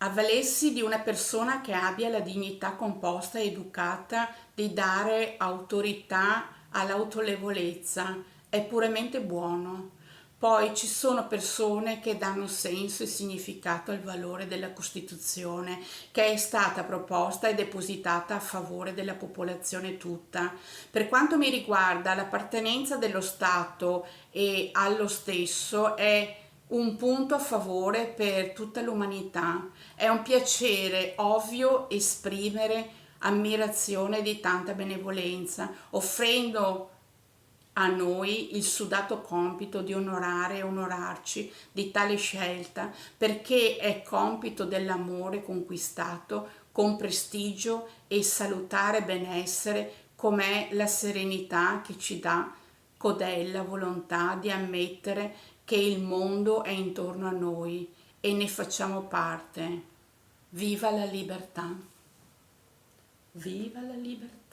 Avvalersi di una persona che abbia la dignità composta e educata di dare autorità all'autorevolezza è puramente buono. Poi ci sono persone che danno senso e significato al valore della Costituzione, che è stata proposta e depositata a favore della popolazione tutta. Per quanto mi riguarda, l'appartenenza dello Stato e allo stesso è un punto a favore per tutta l'umanità. È un piacere ovvio esprimere ammirazione di tanta benevolenza, offrendo a noi il sudato compito di onorare e onorarci di tale scelta, perché è compito dell'amore conquistato con prestigio e salutare benessere, com'è la serenità che ci dà codè la volontà di ammettere che il mondo è intorno a noi e ne facciamo parte. Viva la libertà! Viva la libertà!